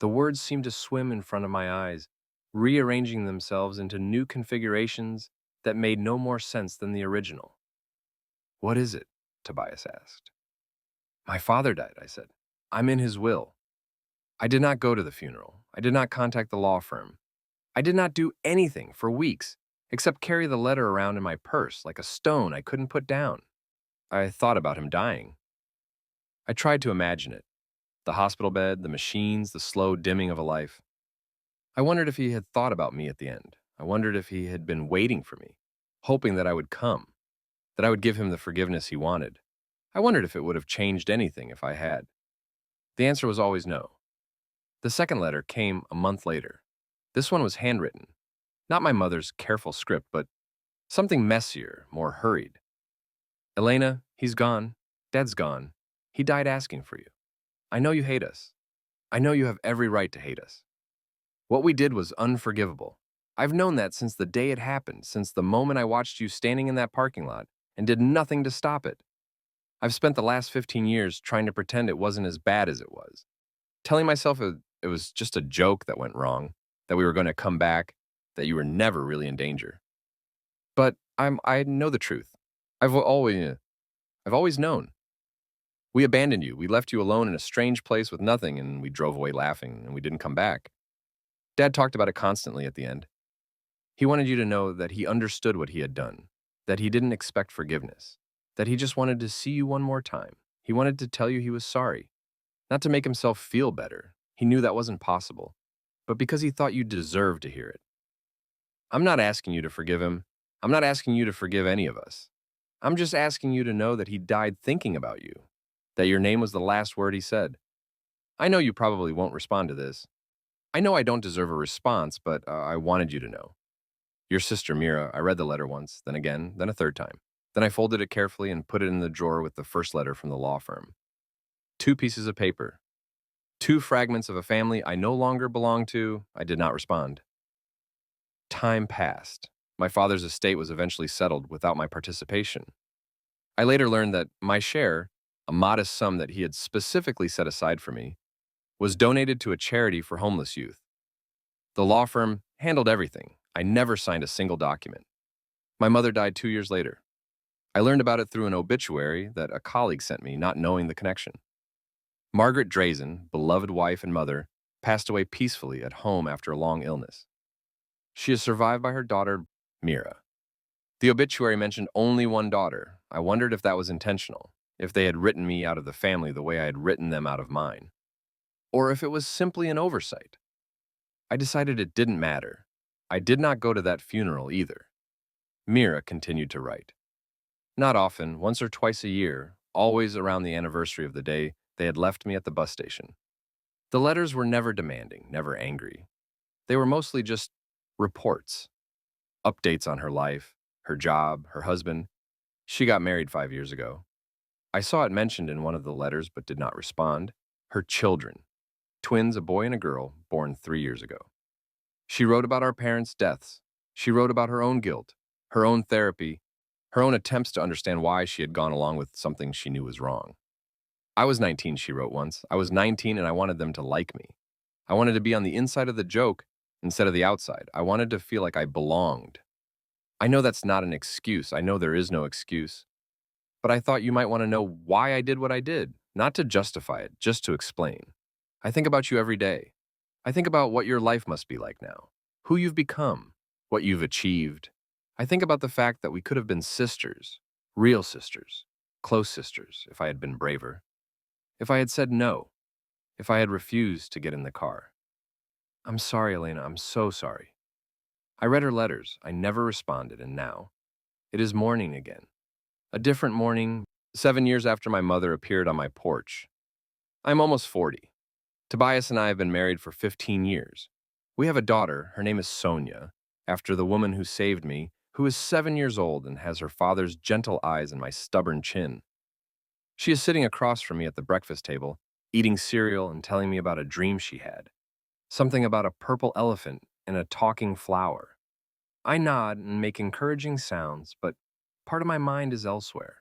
The words seemed to swim in front of my eyes, rearranging themselves into new configurations that made no more sense than the original. What is it? Tobias asked. My father died, I said. I'm in his will. I did not go to the funeral. I did not contact the law firm. I did not do anything for weeks except carry the letter around in my purse like a stone I couldn't put down. I thought about him dying. I tried to imagine it. The hospital bed, the machines, the slow dimming of a life. I wondered if he had thought about me at the end. I wondered if he had been waiting for me, hoping that I would come, that I would give him the forgiveness he wanted. I wondered if it would have changed anything if I had. The answer was always no. The second letter came a month later. This one was handwritten. Not my mother's careful script, but something messier, more hurried. Elena, he's gone. Dad's gone. He died asking for you. I know you hate us. I know you have every right to hate us. What we did was unforgivable. I've known that since the day it happened, since the moment I watched you standing in that parking lot and did nothing to stop it. I've spent the last 15 years trying to pretend it wasn't as bad as it was, telling myself it was just a joke that went wrong, that we were going to come back, that you were never really in danger. But I know the truth. I've always I've always known. We abandoned you. We left you alone in a strange place with nothing, and we drove away laughing, and we didn't come back. Dad talked about it constantly at the end. He wanted you to know that he understood what he had done, that he didn't expect forgiveness, that he just wanted to see you one more time. He wanted to tell you he was sorry, not to make himself feel better. He knew that wasn't possible, but because he thought you deserved to hear it. I'm not asking you to forgive him. I'm not asking you to forgive any of us. I'm just asking you to know that he died thinking about you, that your name was the last word he said. I know you probably won't respond to this. I know I don't deserve a response, but I wanted you to know. Your sister, Mira, I read the letter once, then again, then a third time. Then I folded it carefully and put it in the drawer with the first letter from the law firm. 2 pieces of paper. 2 fragments of a family I no longer belong to. I did not respond. Time passed. My father's estate was eventually settled without my participation. I later learned that my share, a modest sum that he had specifically set aside for me, was donated to a charity for homeless youth. The law firm handled everything. I never signed a single document. My mother died 2 years later. I learned about it through an obituary that a colleague sent me, not knowing the connection. Margaret Drazen, beloved wife and mother, passed away peacefully at home after a long illness. She is survived by her daughter, Mira. The obituary mentioned only one daughter. I wondered if that was intentional, if they had written me out of the family the way I had written them out of mine, or if it was simply an oversight. I decided it didn't matter. I did not go to that funeral either. Mira continued to write. Not often, once or twice a year, always around the anniversary of the day they had left me at the bus station. The letters were never demanding, never angry. They were mostly just reports, updates on her life, her job, her husband. She got married 5 years ago. I saw it mentioned in one of the letters but did not respond. Her children, twins, a boy and a girl, born 3 years ago. She wrote about our parents' deaths. She wrote about her own guilt, her own therapy, her own attempts to understand why she had gone along with something she knew was wrong. I was 19, she wrote once. I was 19 and I wanted them to like me. I wanted to be on the inside of the joke instead of the outside. I wanted to feel like I belonged. I know that's not an excuse. I know there is no excuse. But I thought you might want to know why I did what I did, not to justify it, just to explain. I think about you every day. I think about what your life must be like now, who you've become, what you've achieved. I think about the fact that we could have been sisters, real sisters, close sisters, if I had been braver. If I had said no, if I had refused to get in the car. I'm sorry, Elena, I'm so sorry. I read her letters. I never responded, and now it is morning again. A different morning, 7 years after my mother appeared on my porch. I'm almost 40. Tobias and I have been married for 15 years. We have a daughter. Her name is Sonia, after the woman who saved me, who is 7 years old and has her father's gentle eyes and my stubborn chin. She is sitting across from me at the breakfast table, eating cereal and telling me about a dream she had. Something about a purple elephant and a talking flower. I nod and make encouraging sounds, but part of my mind is elsewhere.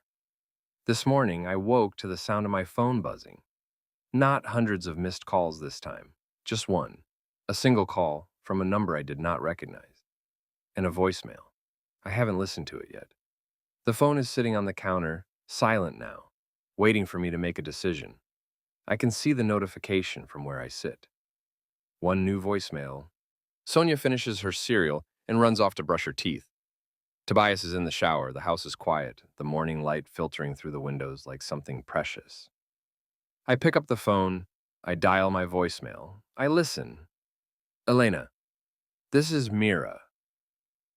This morning, I woke to the sound of my phone buzzing. Not hundreds of missed calls this time, just one. A single call from a number I did not recognize. And a voicemail. I haven't listened to it yet. The phone is sitting on the counter, silent now, waiting for me to make a decision. I can see the notification from where I sit. One new voicemail. Sonia finishes her cereal and runs off to brush her teeth. Tobias is in the shower. The house is quiet, the morning light filtering through the windows like something precious. I pick up the phone. I dial my voicemail. I listen. Elena, this is Mira.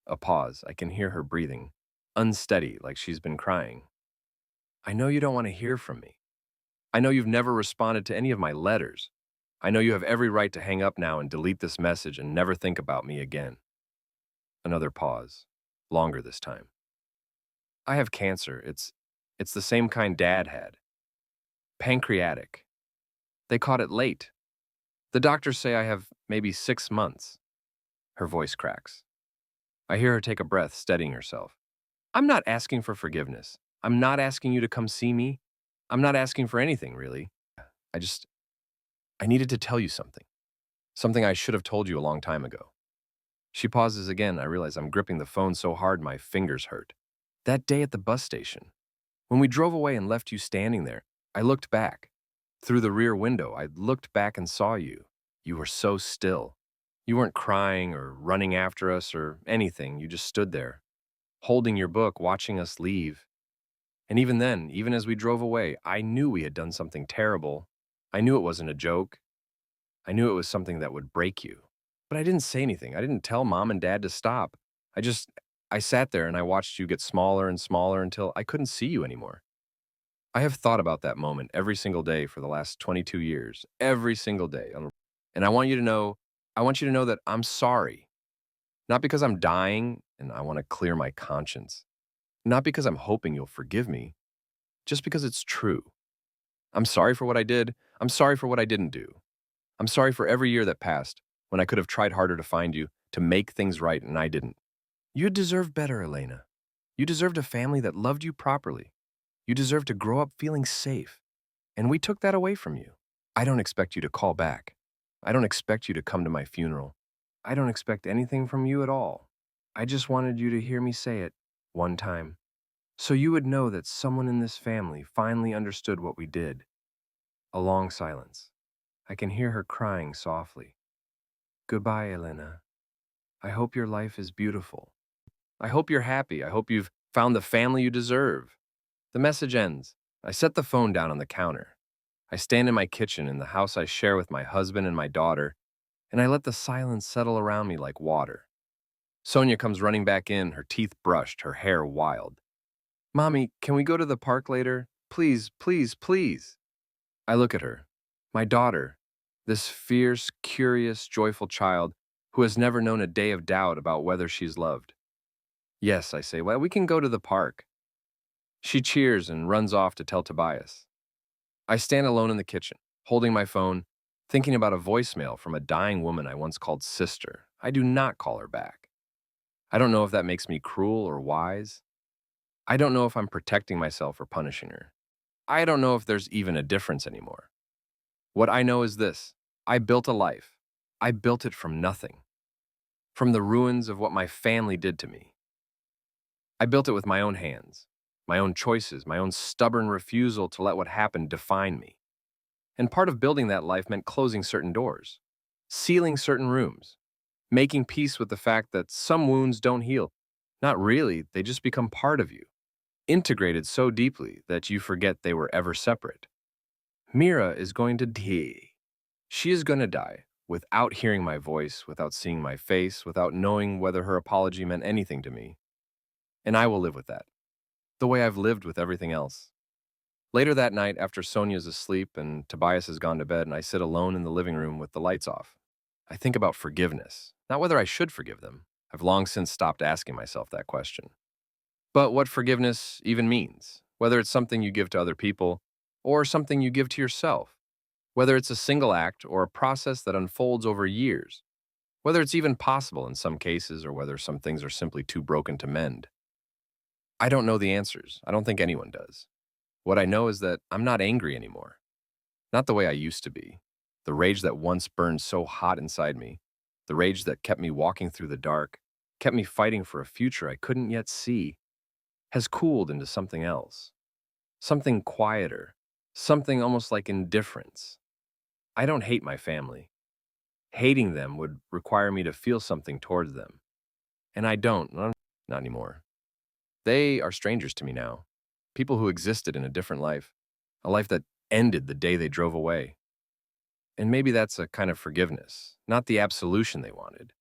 A pause. I can hear her breathing, unsteady, like she's been crying. I know you don't want to hear from me. I know you've never responded to any of my letters. I know you have every right to hang up now and delete this message and never think about me again. Another pause. Longer this time. I have cancer. It's the same kind Dad had. Pancreatic. They caught it late. The doctors say I have maybe 6 months. Her voice cracks. I hear her take a breath, steadying herself. I'm not asking for forgiveness. I'm not asking you to come see me. I'm not asking for anything, really. I just, I needed to tell you something. Something I should have told you a long time ago. She pauses again. I realize I'm gripping the phone so hard my fingers hurt. That day at the bus station, when we drove away and left you standing there, I looked back. Through the rear window, I looked back and saw you. You were so still. You weren't crying or running after us or anything. You just stood there, holding your book, watching us leave. And even then, even as we drove away, I knew we had done something terrible. I knew it wasn't a joke. I knew it was something that would break you. But I didn't say anything. I didn't tell Mom and Dad to stop. I sat there and I watched you get smaller and smaller until I couldn't see you anymore. I have thought about that moment every single day for the last 22 years, every single day. And I want you to know that I'm sorry. Not because I'm dying and I want to clear my conscience. Not because I'm hoping you'll forgive me, just because it's true. I'm sorry for what I did. I'm sorry for what I didn't do. I'm sorry for every year that passed when I could have tried harder to find you, to make things right, and I didn't. You deserve better, Elena. You deserved a family that loved you properly. You deserved to grow up feeling safe. And we took that away from you. I don't expect you to call back. I don't expect you to come to my funeral. I don't expect anything from you at all. I just wanted you to hear me say it one time, so you would know that someone in this family finally understood what we did. A long silence. I can hear her crying softly. Goodbye, Elena. I hope your life is beautiful. I hope you're happy. I hope you've found the family you deserve. The message ends. I set the phone down on the counter. I stand in my kitchen in the house I share with my husband and my daughter, and I let the silence settle around me like water. Sonia comes running back in, her teeth brushed, her hair wild. Mommy, can we go to the park later? Please, please, please. I look at her. My daughter, this fierce, curious, joyful child who has never known a day of doubt about whether she's loved. Yes, I say, well, we can go to the park. She cheers and runs off to tell Tobias. I stand alone in the kitchen, holding my phone, thinking about a voicemail from a dying woman I once called sister. I do not call her back. I don't know if that makes me cruel or wise. I don't know if I'm protecting myself or punishing her. I don't know if there's even a difference anymore. What I know is this. I built a life. I built it from nothing. From the ruins of what my family did to me. I built it with my own hands, my own choices, my own stubborn refusal to let what happened define me. And part of building that life meant closing certain doors, sealing certain rooms, making peace with the fact that some wounds don't heal. Not really, they just become part of you, integrated so deeply that you forget they were ever separate. Mira is going to die. She is going to die without hearing my voice, without seeing my face, without knowing whether her apology meant anything to me. And I will live with that, the way I've lived with everything else. Later that night, after Sonia's asleep and Tobias has gone to bed and I sit alone in the living room with the lights off, I think about forgiveness, not whether I should forgive them. I've long since stopped asking myself that question. But what forgiveness even means, whether it's something you give to other people or something you give to yourself, whether it's a single act or a process that unfolds over years, whether it's even possible in some cases or whether some things are simply too broken to mend. I don't know the answers. I don't think anyone does. What I know is that I'm not angry anymore. Not the way I used to be. The rage that once burned so hot inside me, the rage that kept me walking through the dark, kept me fighting for a future I couldn't yet see, has cooled into something else. Something quieter, something almost like indifference. I don't hate my family. Hating them would require me to feel something towards them. And I don't, not anymore. They are strangers to me now. People who existed in a different life, a life that ended the day they drove away. And maybe that's a kind of forgiveness, not the absolution they wanted,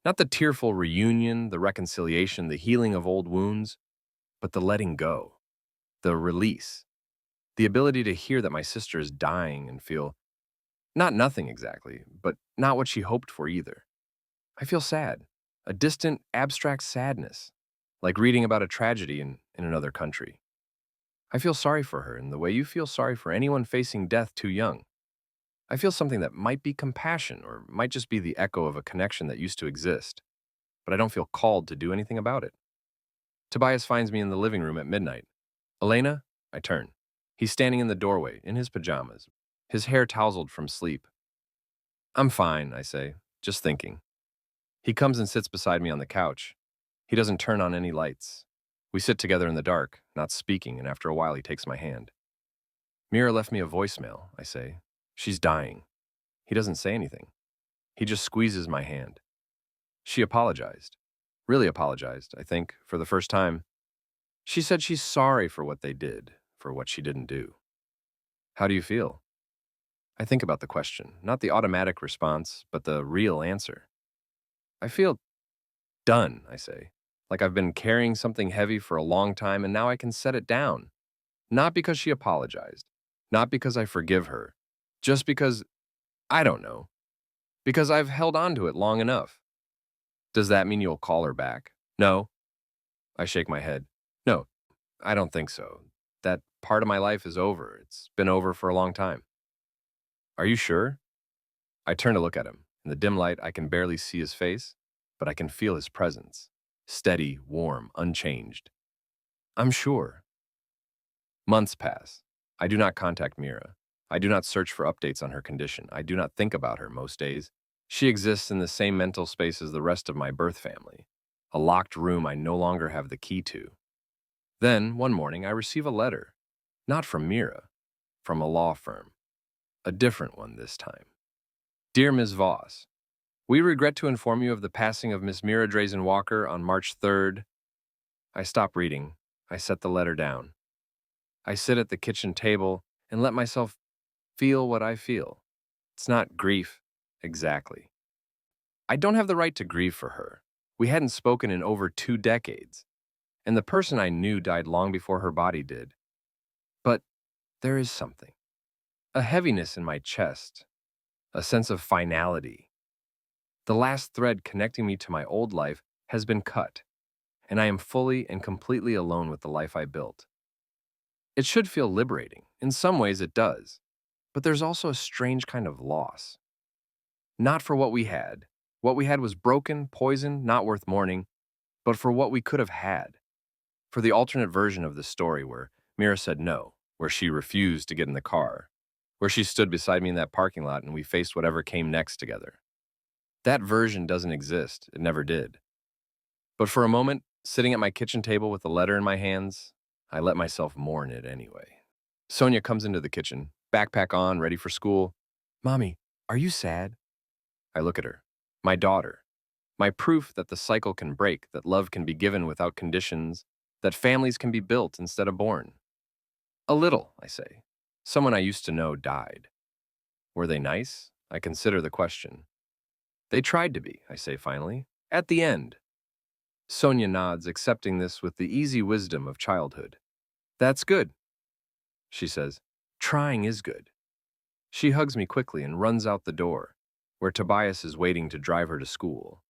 not the tearful reunion, the reconciliation, the healing of old wounds, but the letting go, the release, the ability to hear that my sister is dying and feel not nothing exactly, but not what she hoped for either. I feel sad, a distant, abstract sadness, like reading about a tragedy in another country. I feel sorry for her in the way you feel sorry for anyone facing death too young. I feel something that might be compassion or might just be the echo of a connection that used to exist, but I don't feel called to do anything about it. Tobias finds me in the living room at midnight. Elena? I turn. He's standing in the doorway, in his pajamas, his hair tousled from sleep. I'm fine, I say, just thinking. He comes and sits beside me on the couch. He doesn't turn on any lights. We sit together in the dark, not speaking, and after a while he takes my hand. Mira left me a voicemail, I say. She's dying. He doesn't say anything. He just squeezes my hand. She apologized. Really apologized, I think, for the first time. She said she's sorry for what they did, for what she didn't do. How do you feel? I think about the question, not the automatic response, but the real answer. I feel done, I say. Like I've been carrying something heavy for a long time and now I can set it down. Not because she apologized, not because I forgive her, just because, I don't know, because I've held on to it long enough. Does that mean you'll call her back? No. I shake my head. No, I don't think so. That part of my life is over. It's been over for a long time. Are you sure? I turn to look at him. In the dim light, I can barely see his face, but I can feel his presence. Steady, warm, unchanged. I'm sure. Months pass. I do not contact Mira. I do not search for updates on her condition. I do not think about her most days. She exists in the same mental space as the rest of my birth family, a locked room I no longer have the key to. Then, one morning, I receive a letter. Not from Mira, from a law firm. A different one this time. Dear Ms. Voss, we regret to inform you of the passing of Miss Mira Drazen Walker on March 3rd. I stop reading. I set the letter down. I sit at the kitchen table and let myself feel what I feel. It's not grief, exactly. I don't have the right to grieve for her. We hadn't spoken in over 2 decades, and the person I knew died long before her body did. But there is something. A heaviness in my chest, a sense of finality. The last thread connecting me to my old life has been cut, and I am fully and completely alone with the life I built. It should feel liberating. In some ways it does. But there's also a strange kind of loss. Not for what we had. What we had was broken, poisoned, not worth mourning, but for what we could have had. For the alternate version of the story where Mira said no, where she refused to get in the car, where she stood beside me in that parking lot and we faced whatever came next together. That version doesn't exist. It never did. But for a moment, sitting at my kitchen table with the letter in my hands, I let myself mourn it anyway. Sonia comes into the kitchen, backpack on, ready for school. Mommy, are you sad? I look at her. My daughter. My proof that the cycle can break, that love can be given without conditions, that families can be built instead of born. A little, I say. Someone I used to know died. Were they nice? I consider the question. They tried to be, I say finally, at the end. Sonia nods, accepting this with the easy wisdom of childhood. That's good, she says. Trying is good. She hugs me quickly and runs out the door, where Tobias is waiting to drive her to school.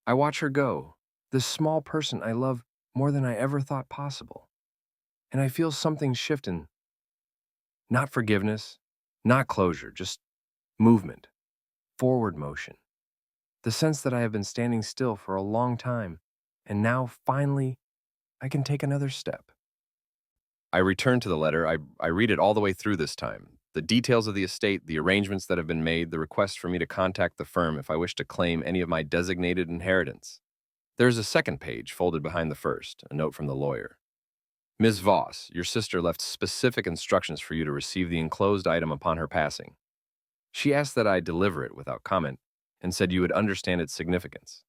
I watch her go, this small person I love more than I ever thought possible. And I feel something shifting. Not forgiveness, not closure, just movement, forward motion. The sense that I have been standing still for a long time, and now, finally, I can take another step. I return to the letter. I read it all the way through this time. The details of the estate, the arrangements that have been made, the request for me to contact the firm if I wish to claim any of my designated inheritance. There is a second page folded behind the first, a note from the lawyer. Ms. Voss, your sister left specific instructions for you to receive the enclosed item upon her passing. She asked that I deliver it without comment and said you would understand its significance.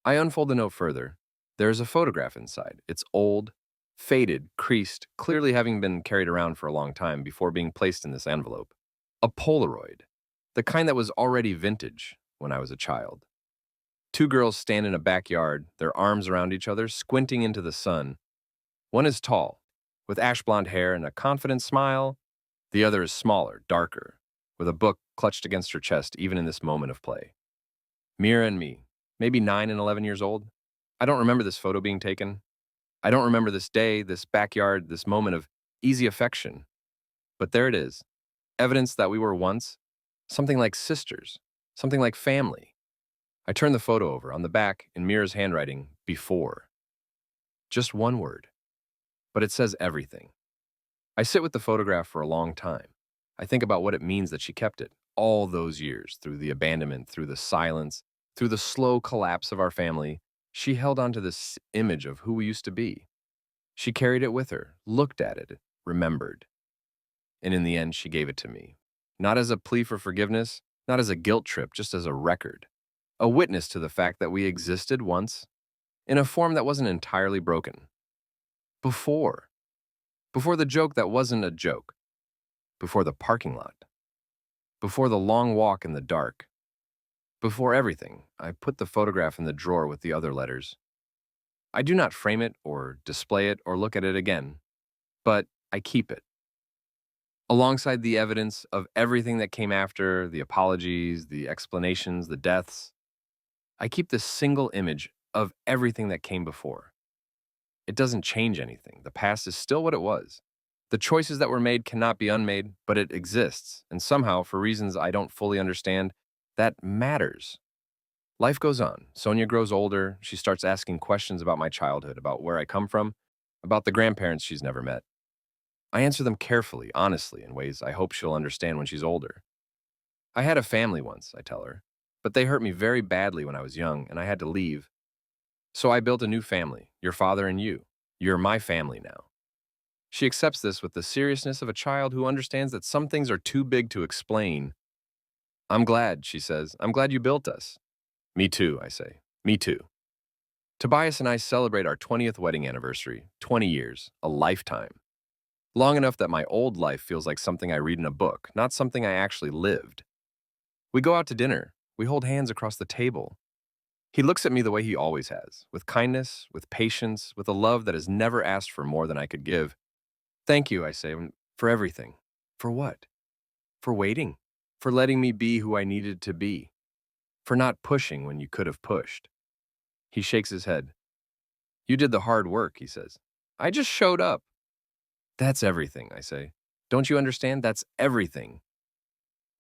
I unfold the note further. There is a photograph inside. It's old, faded, creased, clearly having been carried around for a long time before being placed in this envelope. A Polaroid, the kind that was already vintage when I was a child. 2 girls stand in a backyard, their arms around each other, squinting into the sun. One is tall, with ash blonde hair and a confident smile. The other is smaller, darker, with a book clutched against her chest even in this moment of play. Mira and me, maybe 9 and 11 years old. I don't remember this photo being taken. I don't remember this day, this backyard, this moment of easy affection. But there it is, evidence that we were once something like sisters, something like family. I turn the photo over. On the back, in Mira's handwriting, before. Just one word, but it says everything. I sit with the photograph for a long time. I think about what it means that she kept it all those years, through the abandonment, through the silence, through the slow collapse of our family. She held on to this image of who we used to be. She carried it with her, looked at it, remembered. And in the end, she gave it to me. Not as a plea for forgiveness, not as a guilt trip, just as a record. A witness to the fact that we existed once, in a form that wasn't entirely broken. Before. Before the joke that wasn't a joke. Before the parking lot. Before the long walk in the dark. Before everything, I put the photograph in the drawer with the other letters. I do not frame it or display it or look at it again, but I keep it. Alongside the evidence of everything that came after, the apologies, the explanations, the deaths, I keep this single image of everything that came before. It doesn't change anything. The past is still what it was. The choices that were made cannot be unmade, but it exists, and somehow, for reasons I don't fully understand, that matters. Life goes on. Sonia grows older. She starts asking questions about my childhood, about where I come from, about the grandparents she's never met. I answer them carefully, honestly, in ways I hope she'll understand when she's older. I had a family once, I tell her, but they hurt me very badly when I was young, and I had to leave. So I built a new family, your father and you. You're my family now. She accepts this with the seriousness of a child who understands that some things are too big to explain. I'm glad, she says. I'm glad you built us. Me too, I say. Me too. Tobias and I celebrate our 20th wedding anniversary, 20 years, a lifetime. Long enough that my old life feels like something I read in a book, not something I actually lived. We go out to dinner. We hold hands across the table. He looks at me the way he always has, with kindness, with patience, with a love that has never asked for more than I could give. Thank you, I say, for everything. For what? For waiting. For letting me be who I needed to be. For not pushing when you could have pushed. He shakes his head. You did the hard work, he says. I just showed up. That's everything, I say. Don't you understand? That's everything.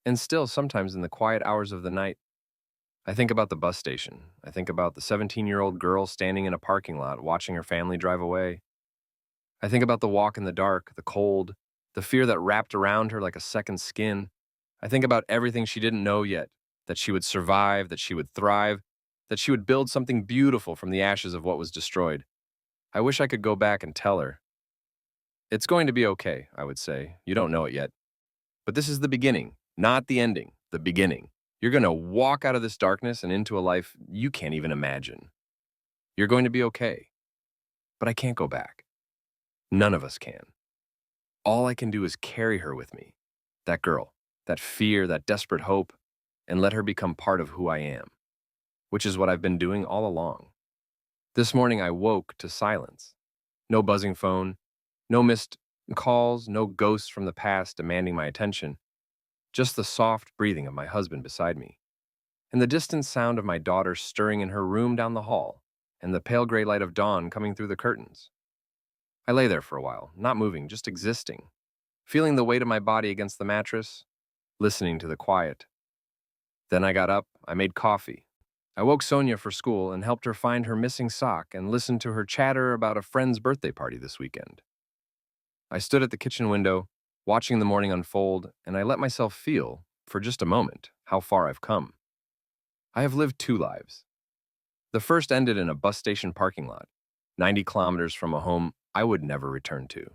And still, sometimes in the quiet hours of the night, I think about the bus station. I think about the 17-year-old girl standing in a parking lot watching her family drive away. I think about the walk in the dark, the cold, the fear that wrapped around her like a second skin. I think about everything she didn't know yet, that she would survive, that she would thrive, that she would build something beautiful from the ashes of what was destroyed. I wish I could go back and tell her. It's going to be okay, I would say. You don't know it yet. But this is the beginning, not the ending, the beginning. You're going to walk out of this darkness and into a life you can't even imagine. You're going to be okay. But I can't go back. None of us can. All I can do is carry her with me, that girl, that fear, that desperate hope, and let her become part of who I am, which is what I've been doing all along. This morning I woke to silence. No buzzing phone, no missed calls, no ghosts from the past demanding my attention, just the soft breathing of my husband beside me, and the distant sound of my daughter stirring in her room down the hall, and the pale gray light of dawn coming through the curtains. I lay there for a while, not moving, just existing, feeling the weight of my body against the mattress, listening to the quiet. Then I got up, I made coffee. I woke Sonia for school and helped her find her missing sock and listened to her chatter about a friend's birthday party this weekend. I stood at the kitchen window, watching the morning unfold, and I let myself feel, for just a moment, how far I've come. I have lived two lives. The first ended in a bus station parking lot, 90 kilometers from a home I would never return to.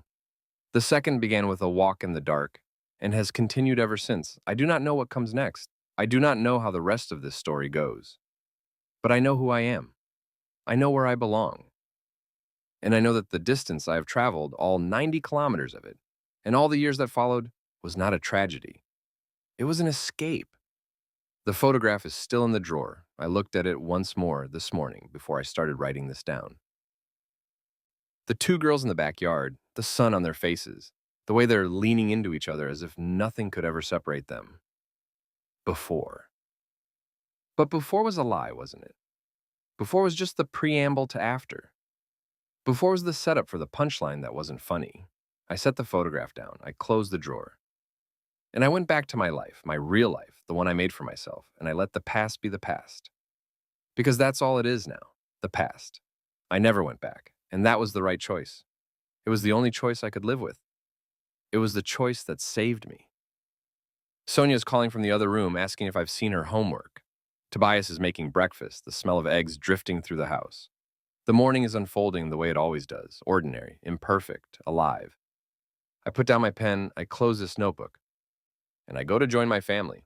The second began with a walk in the dark and has continued ever since. I do not know what comes next. I do not know how the rest of this story goes. But I know who I am. I know where I belong. And I know that the distance I have traveled, all 90 kilometers of it, and all the years that followed, was not a tragedy. It was an escape. The photograph is still in the drawer. I looked at it once more this morning before I started writing this down. The two girls in the backyard, the sun on their faces, the way they're leaning into each other as if nothing could ever separate them. Before. But before was a lie, wasn't it? Before was just the preamble to after. Before was the setup for the punchline that wasn't funny. I set the photograph down. I closed the drawer. And I went back to my life, my real life, the one I made for myself, and I let the past be the past. Because that's all it is now, the past. I never went back, and that was the right choice. It was the only choice I could live with. It was the choice that saved me. Sonia is calling from the other room, asking if I've seen her homework. Tobias is making breakfast, the smell of eggs drifting through the house. The morning is unfolding the way it always does, ordinary, imperfect, alive. I put down my pen, I close this notebook, and I go to join my family.